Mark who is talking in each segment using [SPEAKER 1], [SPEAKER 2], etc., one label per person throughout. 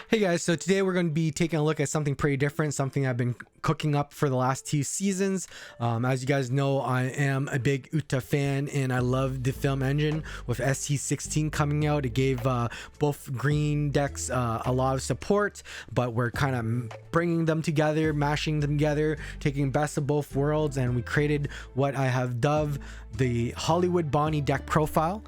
[SPEAKER 1] Hey guys, so today we're going to be taking a look at something pretty different, something I've been cooking up for the last 2 seasons. As you guys know, I am a big Uta fan and I love the film engine. With ST16 coming out, it gave both green decks a lot of support, but we're kind of bringing them together, mashing them together, taking best of both worlds, and we created what I have dubbed the Jewerly Bonny deck profile.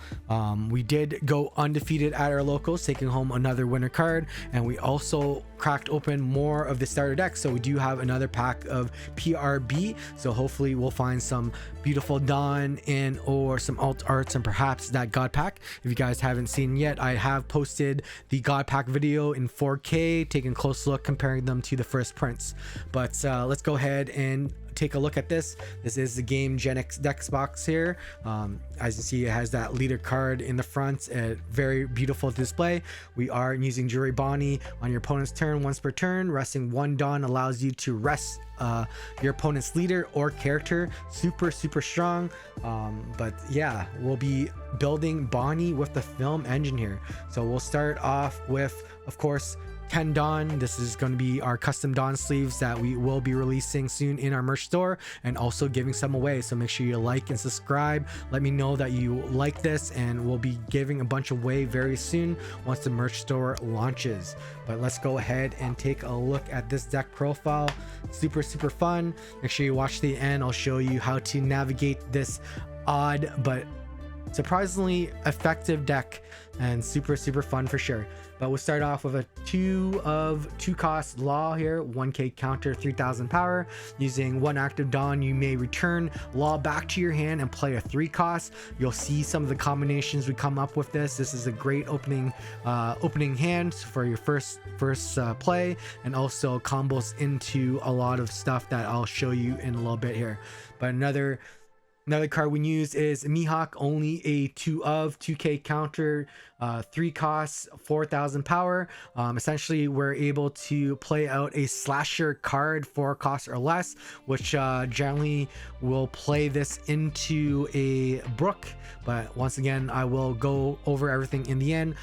[SPEAKER 1] We did go undefeated at our locals, taking home another winner card, and we also cracked open more of the starter deck, so we do have another pack of PRB. So hopefully we'll find some beautiful Dawn and or some alt arts and perhaps that god pack. If you guys haven't seen yet, I have posted the god pack video in 4K, taking a close look, comparing them to the first prints. But let's go ahead and take a look at this. This is the game Gen X Dex box here. As you see, it has that leader card in the front, a very beautiful display. We are using Jewerly Bonny on your opponent's turn once per turn. Resting 1 Dawn allows you to rest your opponent's leader or character. Super strong. But yeah, we'll be building Bonny with the film engine here. So we'll start off with, of course, 10 Dawn. This is going to be our custom Dawn sleeves that we will be releasing soon in our merch store, and also giving some away. So make sure you like and subscribe. Let me know that you like this, and we'll be giving a bunch away very soon once the merch store launches. But let's go ahead and take a look at this deck profile. Super fun. Make sure you watch the end. I'll show you how to navigate this odd but surprisingly effective deck, and super fun for sure. But we'll start off with a 2 cost Law here, 1k counter, 3000 power. Using 1 active Dawn, you may return Law back to your hand and play a 3 cost. You'll see some of the combinations we come up with this. This is a great opening hand for your first play, and also combos into a lot of stuff that I'll show you in a little bit here. But another card we use is Mihawk, only a 2k counter, 3 costs, 4000 power. Essentially, we're able to play out a slasher card 4 costs or less, which generally will play this into a Brook. But once again, I will go over everything in the end.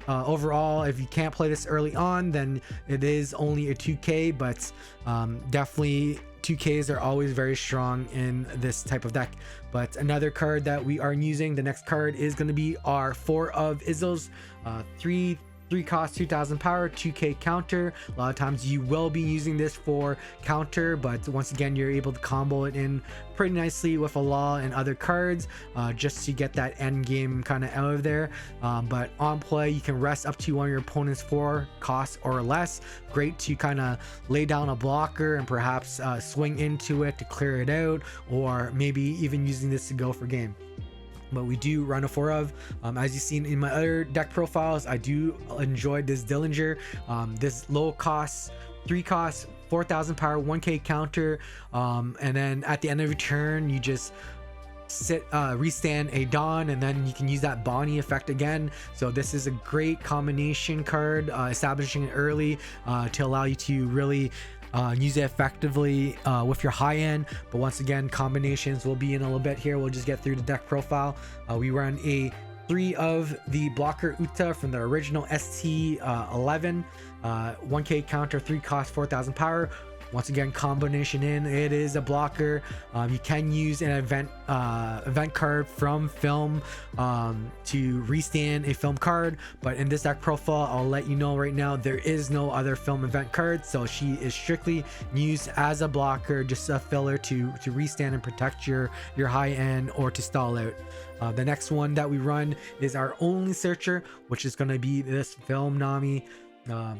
[SPEAKER 1] Overall, if you can't play this early on, then it is only a 2k, but definitely 2Ks are always very strong in this type of deck. But another card that we are using, the next card is going to be our 4 of Izzles, 3 cost, 2000 power, 2k counter. A lot of times you will be using this for counter, but once again, you're able to combo it in pretty nicely with a Law and other cards, just to get that end game kind of out of there. But on play, you can rest up to one of your opponent's 4 costs or less. Great to kind of lay down a blocker and perhaps swing into it to clear it out, or maybe even using this to go for game. But we do run a 4 of. As you've seen in my other deck profiles, I do enjoy this Dillinger. This low cost, 3 costs, 4000 power, 1k counter, and then at the end of your turn, you just restand a Dawn, and then you can use that Bonny effect again. So this is a great combination card, establishing it early to allow you to really use it effectively with your high end. But once again, combinations will be in a little bit here. We'll just get through the deck profile. We run a 3 of the blocker Uta from the original ST11, 1k counter, 3 cost, 4000 power. Once again, combination in, it is a blocker. You can use an event card from film to restand a film card, but in this deck profile, I'll let you know right now, there is no other film event card, so she is strictly used as a blocker, just a filler to restand and protect your high end or to stall out. The next one that we run is our only searcher, which is going to be this film Nami.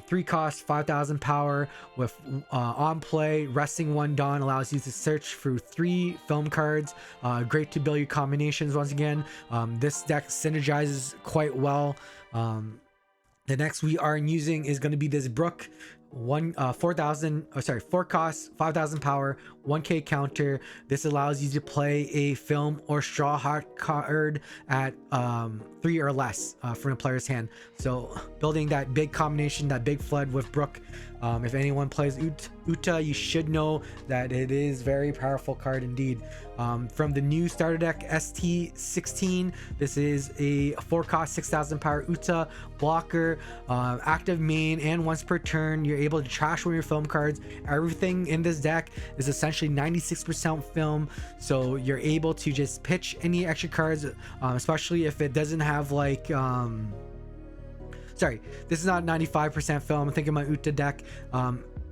[SPEAKER 1] 3 costs, 5000 power, with on play, resting 1 Dawn allows you to search through 3 film cards. Great to build your combinations once again. This deck synergizes quite well. The next we are using is going to be this Brook. 4 costs, 5000 power, 1k counter. This allows you to play a film or straw hat card at 3 or less from a player's hand. So building that big combination, that big flood with Brook. If anyone plays Ut, Uta, you should know that it is very powerful card indeed. From the new starter deck ST16, this is a 4-cost 6,000 power Uta blocker, active main, and once per turn you're able to trash one of your film cards. Everything in this deck is essentially 96% film, so you're able to just pitch any extra cards, especially if it doesn't have like sorry, this is not 95% film. I'm thinking my Uta deck.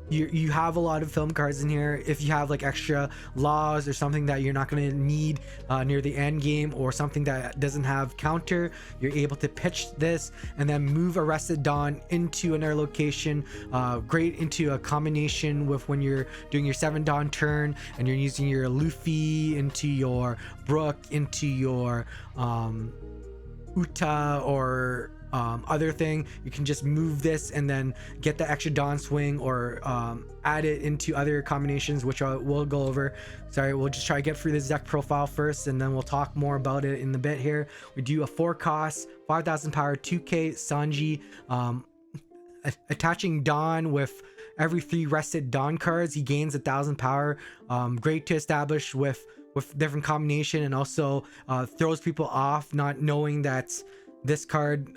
[SPEAKER 1] You have a lot of film cards in here. If you have like extra laws or something that you're not going to need near the end game, or something that doesn't have counter, you're able to pitch this and then move Arrested Dawn into another location. Great into a combination with when you're doing your 7 Dawn turn and you're using your Luffy into your Brook into your Uta or other thing. You can just move this and then get the extra Dawn swing, or add it into other combinations, which we'll go over. Sorry, we'll just try to get through this deck profile first, and then we'll talk more about it in a bit here. We do a 4-cost 5,000 power 2k Sanji, attaching Dawn with every 3 rested Dawn cards. He gains 1,000 power. Great to establish with different combination, and also throws people off not knowing that this card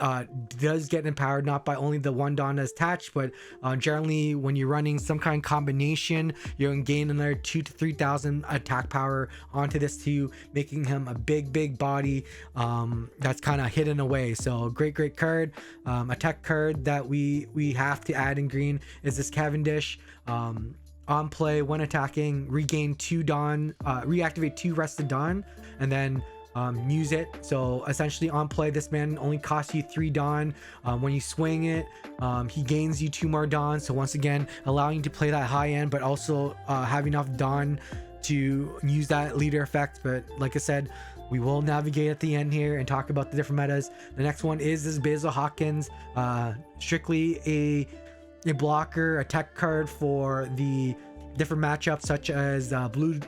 [SPEAKER 1] does get empowered not by only the 1 Dawn that's attached, but generally when you're running some kind of combination, you're going to gain another 2,000 to 3,000 attack power onto this too, making him a big body that's kind of hidden away. So great card. A tech card that we have to add in green is this Cavendish. On play, when attacking, regain 2 Dawn, reactivate 2 rested Dawn, and then use it. So essentially on play, this man only costs you 3 Dawn. When you swing it, he gains you 2 more Dawn. So once again, allowing you to play that high end, but also have enough Dawn to use that leader effect. But like I said, we will navigate at the end here and talk about the different metas. The next one is this Basil Hawkins, strictly a blocker, a tech card for the different matchups such as Blue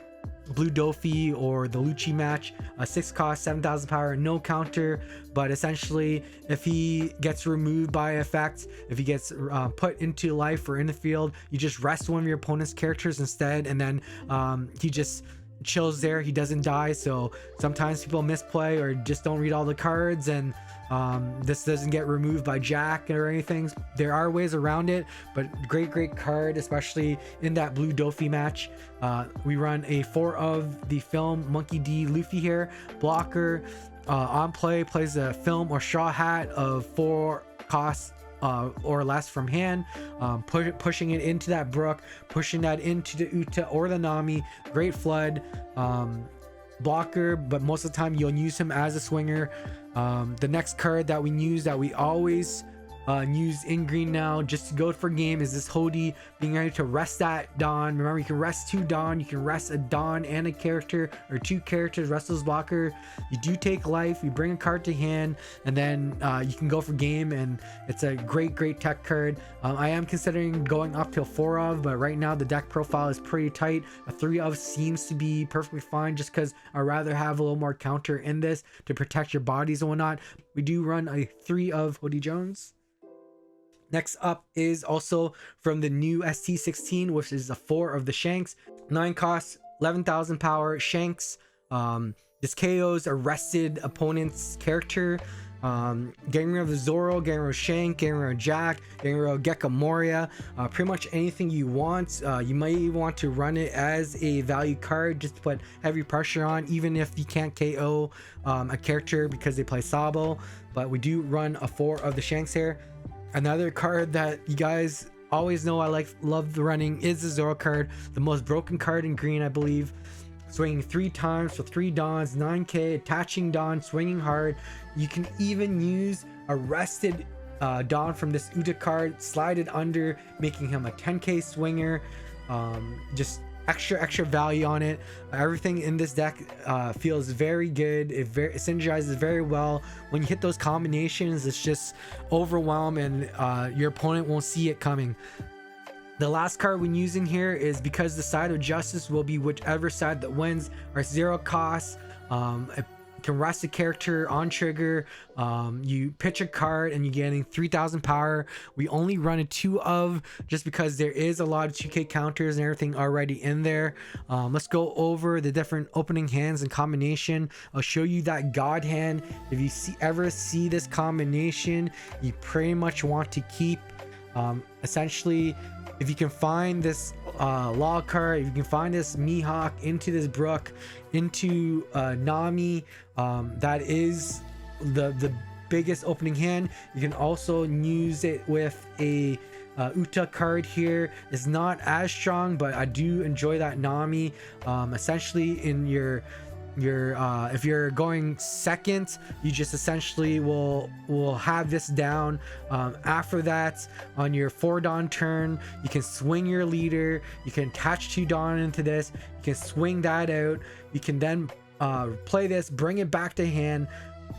[SPEAKER 1] Dofi or the Lucci match. A 6-cost 7,000 power, no counter, but essentially if he gets removed by effect, if he gets put into life or in the field, you just rest one of your opponent's characters instead, and then he just chills there. He doesn't die. So sometimes people misplay or just don't read all the cards, and this doesn't get removed by Jack or anything. There are ways around it, but great card, especially in that Blue Dofi match. We run a 4 of the Film Monkey D Luffy here, blocker. On play, plays a Film or Straw Hat of 4 costs or less from hand, pushing it into that Brook, pushing that into the Uta or the Nami. Great flood blocker, but most of the time you'll use him as a swinger. The next card that we use, that we always use in green now just to go for game, is this Hody, being ready to rest that Dawn. Remember, you can rest 2 Dawn, you can rest a Dawn and a character, or 2 characters, rest those blocker. You do take life, you bring a card to hand, and then you can go for game, and it's a great tech card. I am considering going up to a 4 of, but right now the deck profile is pretty tight. A 3 of seems to be perfectly fine, just because I'd rather have a little more counter in this to protect your bodies and whatnot. We do run a 3 of Hody Jones. Next up is also from the new ST16, which is a 4 of the Shanks. 9 costs, 11,000 power, Shanks. This KO's arrested opponent's character. Getting rid of Zoro, getting rid of Shank, getting rid of Jack, getting rid of Gekka Moria. Pretty much anything you want. You might even want to run it as a value card just to put heavy pressure on, even if you can't KO a character because they play Sabo. But we do run a 4 of the Shanks here. Another card that you guys always know I love running is the Zoro card, the most broken card in green, I believe. Swinging 3 times for 3 Dawns, 9k, attaching Dawn, swinging hard. You can even use Arrested Dawn from this Uta card, slide it under, making him a 10k swinger. Just extra value on it. Everything in this deck feels very good. It synergizes very well. When you hit those combinations, it's just overwhelm, and your opponent won't see it coming. The last card we're using here is Because the Side of Justice will be whichever side that wins, our 0 costs. It can rest a character on trigger. You pitch a card and you're getting 3000 power. We only run a 2 of, just because there is a lot of 2k counters and everything already in there. Let's go over the different opening hands and combination. I'll show you that god hand. If you ever see this combination, you pretty much want to keep. Essentially, if you can find this law card, if you can find this Mihawk into this Brook, into Nami, that is the biggest opening hand. You can also use it with a Uta card here. It's not as strong, but I do enjoy that Nami. Essentially, in your if you're going second, you just essentially will have this down. After that, on your 4 Dawn turn, you can swing your leader, you can attach 2 Dawn into this, you can swing that out, you can then play this, bring it back to hand,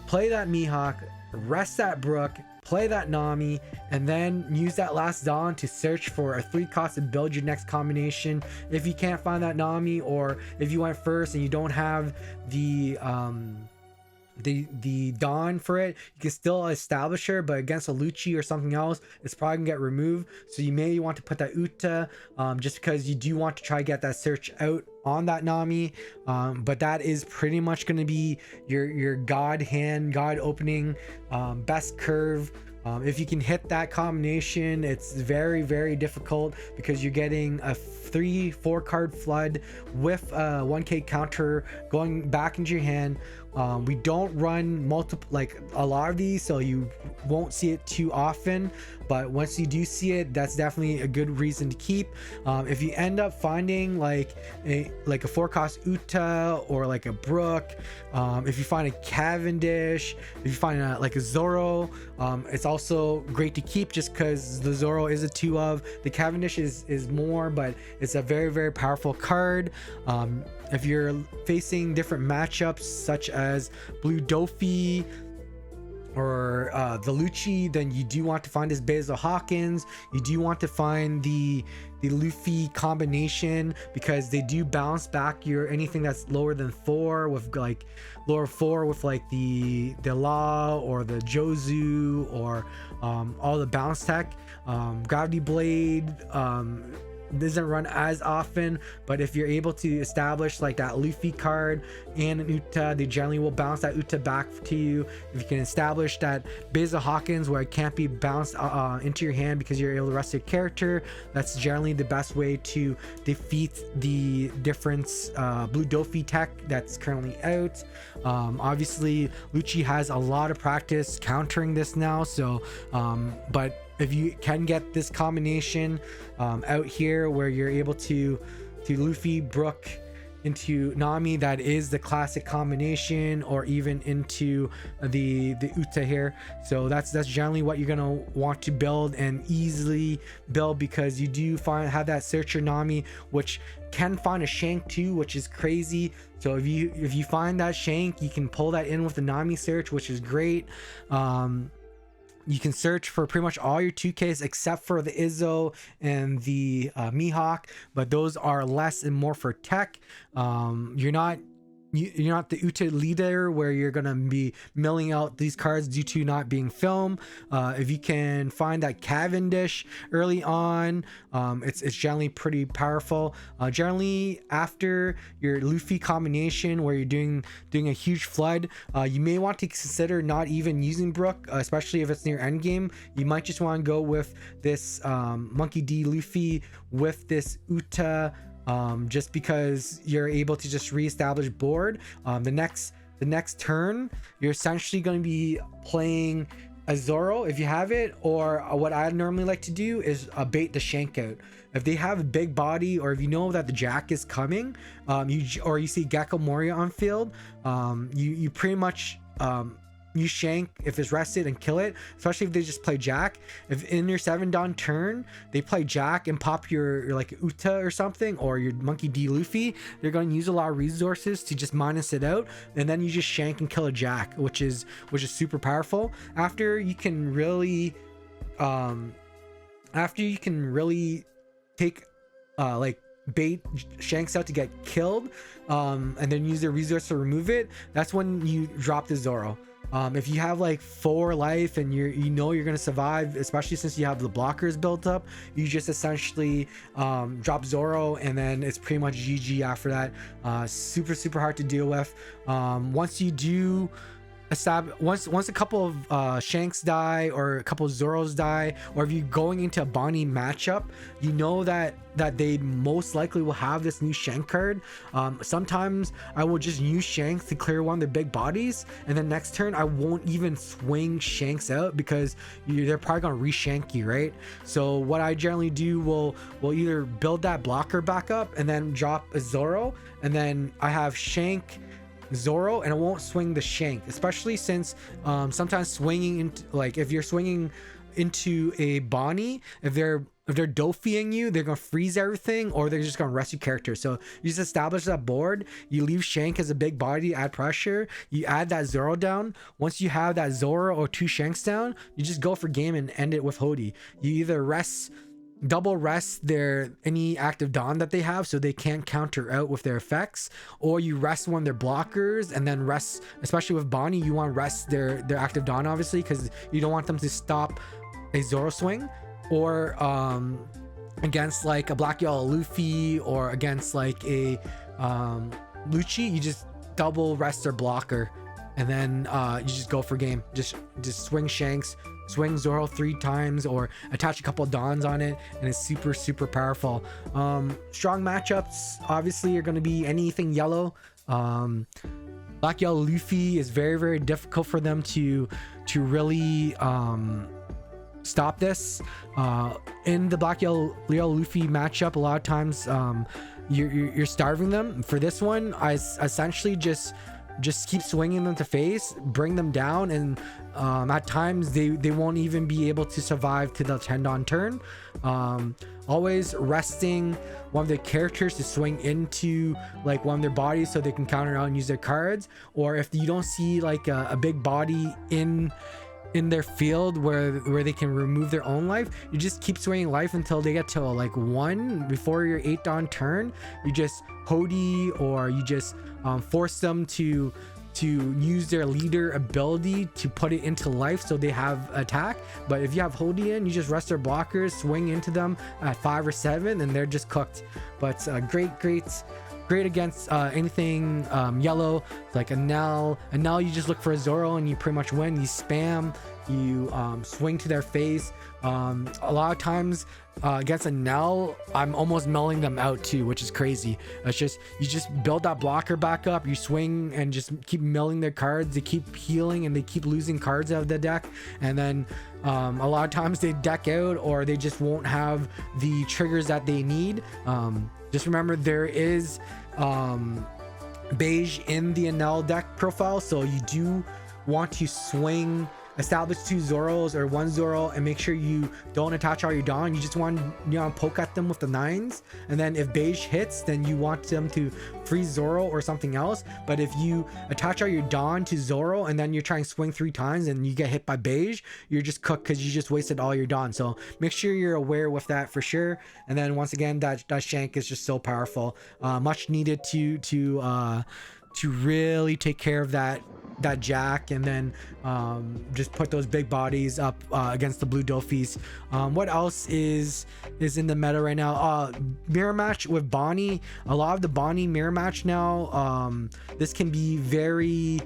[SPEAKER 1] play that Mihawk, rest that Brook, play that Nami, and then use that last Dawn to search for a 3 cost to build your next combination. If you can't find that Nami, or if you went first and you don't have the Dawn for it, you can still establish her, but against a Lucci or something else, it's probably gonna get removed. So you may want to put that Uta, just because you do want to try to get that search out on that Nami. But that is pretty much going to be your god hand, god opening, best curve. If you can hit that combination, it's very, very difficult, because you're getting a 3-4 card flood with a 1k counter going back into your hand. We don't run multiple, like a lot of these, so you won't see it too often, but once you do see it, that's definitely a good reason to keep. If you end up finding like a 4 cost Uta, or like a Brook, if you find a Cavendish, if you find like a Zoro, it's also great to keep, just because the Zoro is a 2 of. The Cavendish is more, but it's a very, very powerful card. If you're facing different matchups such as Blue Dofi or the Lucci, then you do want to find this Basil Hawkins. You do want to find the Luffy combination, because they do bounce back your anything that's lower than 4, with like lower 4 with like the Law or the Jozu, or all the bounce tech. Gravity Blade doesn't run as often, but if you're able to establish like that Luffy card and an Uta, they generally will bounce that Uta back to you. If you can establish that Basil Hawkins where it can't be bounced into your hand because you're able to rest your character, that's generally the best way to defeat the difference Blue Dofi tech that's currently out. Obviously Lucci has a lot of practice countering this now, so but if you can get this combination out here where you're able to Luffy, Brook into Nami, that is the classic combination, or even into the Uta here. So that's generally what you're gonna want to build, and easily build, because you do have that searcher Nami, which can find a Shank too, which is crazy. So if you find that Shank, you can pull that in with the Nami search, which is great. You can search for pretty much all your 2Ks except for the Izzo and the Mihawk, but those are less and more for tech. You're not the Uta leader where you're gonna be milling out these cards due to not being film. If you can find that Cavendish early on, it's generally pretty powerful. Generally after your Luffy combination where you're doing a huge flood, you may want to consider not even using Brook, especially if it's near endgame. You might just want to go with this Monkey D Luffy with this Uta, just because you're able to just reestablish board. The next turn, you're essentially going to be playing a Zoro if you have it, or what I normally like to do is bait the Shank out. If they have a big body, or if you know that the Jack is coming, you see Gecko Moria on field, you pretty much use Shank if it's rested and kill it, especially if they just play Jack. If in your 7 Dawn turn they play Jack and pop your like Uta or something, or your Monkey D Luffy, they're going to use a lot of resources to just minus it out, and then you just Shank and kill a Jack, which is super powerful. After you can really take like bait Shanks out to get killed, and then use their resource to remove it, that's when you drop the Zoro. If you have like 4 life and you know you're gonna survive, especially since you have the blockers built up, you just essentially drop Zoro, and then it's pretty much GG after that. Super hard to deal with. Once you do once a couple of Shanks die, or a couple of Zoros die, or if you're going into a Bonney matchup, you know that they most likely will have this new Shank card. Sometimes I will just use Shanks to clear one of their big bodies, and then next turn I won't even swing Shanks out because they're probably gonna re-shank you, right? So what I generally do will either build that blocker back up and then drop a Zoro, and then I have Shank Zoro, and it won't swing the Shank, especially since sometimes swinging into, like, if you're swinging into a Bonney, if they're Dofiing you, they're gonna freeze everything, or they're just gonna rest your character. So you just establish that board, you leave Shank as a big body, add pressure, you add that Zoro down. Once you have that Zoro or 2 Shanks down, you just go for game and end it with Hody. You either double rest their any active Dawn that they have, so they can't counter out with their effects, or you rest one of their blockers, and then rest, especially with Bonney, you want to rest their active Dawn, obviously, because you don't want them to stop a Zoro swing. Or against like a Black Yellow Luffy, or against like a Lucci, you just double rest their blocker, and then you just go for game. Just swing Shanks, swing Zoro 3 times, or attach a couple of Dawns on it, and it's super powerful. Strong matchups obviously are going to be anything yellow. Black Yellow Luffy is very difficult for them to really stop this. In the Black Yellow Luffy matchup, a lot of times you're starving them. For this one, I essentially just keep swinging them to face, bring them down, and at times they won't even be able to survive to the 10 on turn. Always resting one of their characters to swing into like one of their bodies so they can counter out and use their cards. Or if you don't see like a big body in their field where they can remove their own life, you just keep swinging life until they get to like 1 before your 8 on turn. You just Hody, or you just force them to use their leader ability to put it into life so they have attack. But if you have Hody in, you just rest their blockers, swing into them at 5 or 7, and they're just cooked. But great against anything yellow, like a Nell. You just look for a Zoro and you pretty much win. You spam, you swing to their face. A lot of times against a Nell, I'm almost melling them out too, which is crazy. It's just, you just build that blocker back up, you swing and just keep milling their cards. They keep healing and they keep losing cards out of the deck, and then a lot of times they deck out, or they just won't have the triggers that they need. Just remember, there is beige in the Enel deck profile, so you do want to establish 2 Zoros or 1 Zoro, and make sure you don't attach all your Dawn. You just want to poke at them with the 9s, and then if beige hits, then you want them to freeze Zoro or something else. But if you attach all your Dawn to Zoro and then you're trying to swing 3 times and you get hit by beige, you're just cooked because you just wasted all your Dawn. So make sure you're aware with that for sure. And then once again, that Shank is just so powerful, much needed to really take care of that Jack, and then just put those big bodies up against the blue Dofis. What else is in the meta right now? Mirror match with Bonney. A lot of the Bonney mirror match now, this can be very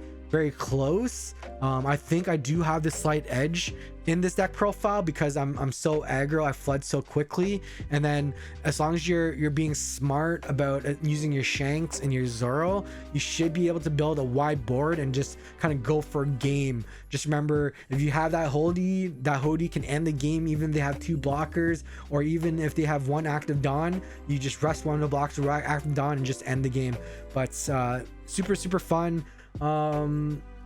[SPEAKER 1] close. I think I do have the slight edge in this deck profile because I'm so aggro. I fled so quickly, and then as long as you're being smart about using your Shanks and your Zoro, you should be able to build a wide board and just kind of go for a game. Just remember, if you have that Hody can end the game even if they have 2 blockers, or even if they have 1 active Dawn, you just rest one of the blocks or active Dawn and just end the game. But super fun.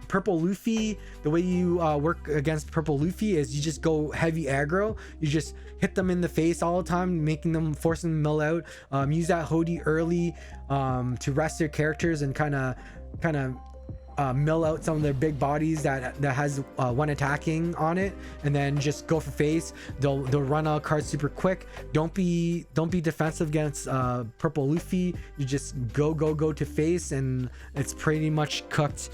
[SPEAKER 1] Purple Luffy, the way you work against Purple Luffy is you just go heavy aggro. You just hit them in the face all the time, forcing them to mill out. Use that Hody early to rest their characters and kind of mill out some of their big bodies that has one attacking on it, and then just go for face. They'll run out cards super quick. Don't be defensive against purple Luffy. You just go to face, and it's pretty much cooked.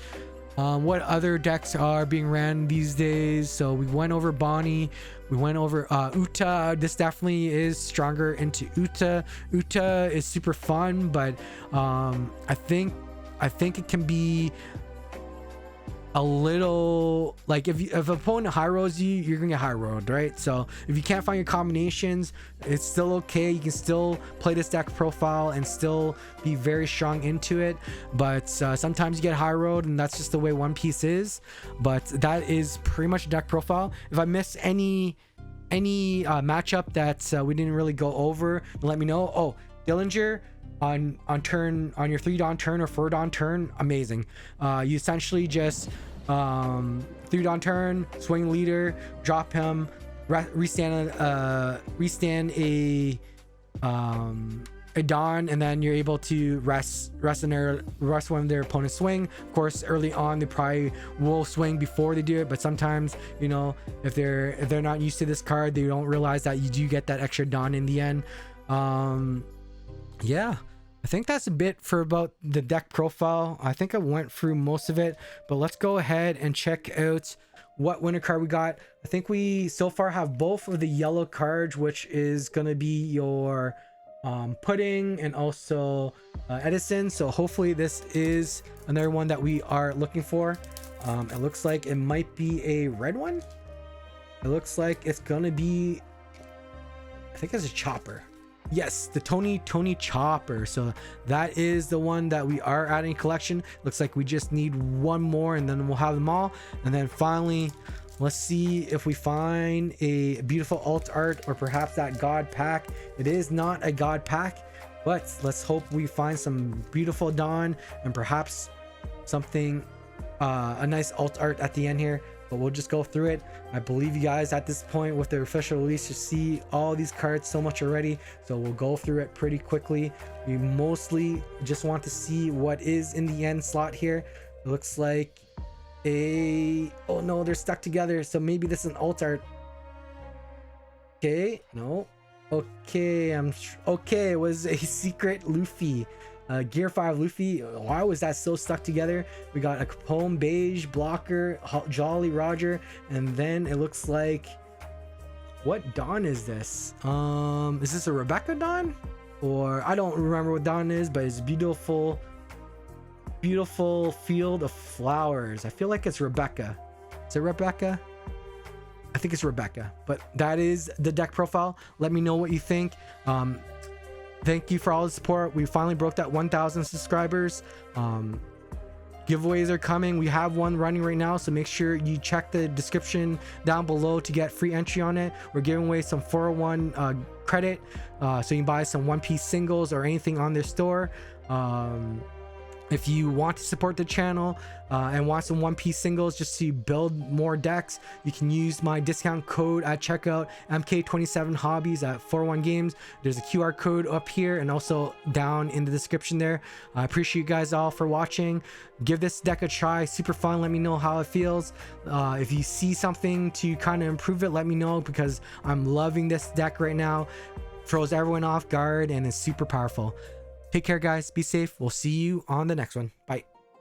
[SPEAKER 1] What other decks are being ran these days? So we went over Bonney, we went over Uta. This definitely is stronger into Uta. Uta is super fun, but I think it can be a little like if opponent high rolls you, you're gonna get high rolled, right? So if you can't find your combinations, it's still okay. You can still play this deck profile and still be very strong into it, but sometimes you get high rolled, and that's just the way One Piece is. But that is pretty much deck profile. If I miss any matchup that we didn't really go over, let me know. Oh, Dillinger on your 3 Dawn turn or 4 Dawn turn, amazing. You essentially just 3 Dawn turn, swing leader, drop him, restand a Dawn, and then you're able to rest one of their opponent's swing. Of course, early on they probably will swing before they do it, but sometimes, you know, if they're not used to this card, they don't realize that you do get that extra Dawn in the end. Yeah, I think that's a bit for about the deck profile. I think I went through most of it, but let's go ahead and check out what winner card we got. I think we so far have both of the yellow cards, which is gonna be your Pudding and also Edison. So hopefully this is another one that we are looking for. It looks like it might be a red one. It looks like it's gonna be, I think it's a Chopper. Yes, the Tony Chopper. So that is the one that we are adding collection. Looks like we just need one more, and then we'll have them all. And then finally, let's see if we find a beautiful alt art, or perhaps that god pack. It is not a god pack, but let's hope we find some beautiful Dawn and perhaps something, a nice alt art at the end here. But we'll just go through it. I believe you guys at this point with the official release to see all these cards so much already, so we'll go through it pretty quickly. We mostly just want to see what is in the end slot here. It looks like oh no, they're stuck together, so maybe this is an alt art. Okay, no, okay, okay, it was a secret Luffy. Gear 5 Luffy. Why was that so stuck together? We got a Capone beige blocker, Jolly Roger, and then it looks like, what Dawn is this? Is this a Rebecca Dawn? Or I don't remember what Dawn is, but it's beautiful field of flowers. I feel like it's Rebecca. Is it Rebecca? I think it's Rebecca. But that is the deck profile. Let me know what you think. Thank you for all the support. We finally broke that 1,000 subscribers. Giveaways are coming. We have one running right now, so make sure you check the description down below to get free entry on it. We're giving away some 401 credit, so you can buy some One Piece singles or anything on their store. If you want to support the channel and want some One Piece singles just to build more decks, you can use my discount code at checkout, MK27Hobbies at 401 Games. There's a QR code up here and also down in the description there. I appreciate you guys all for watching. Give this deck a try. Super fun. Let me know how it feels. If you see something to kind of improve it, let me know, because I'm loving this deck right now. Throws everyone off guard and is super powerful. Take care, guys. Be safe. We'll see you on the next one. Bye.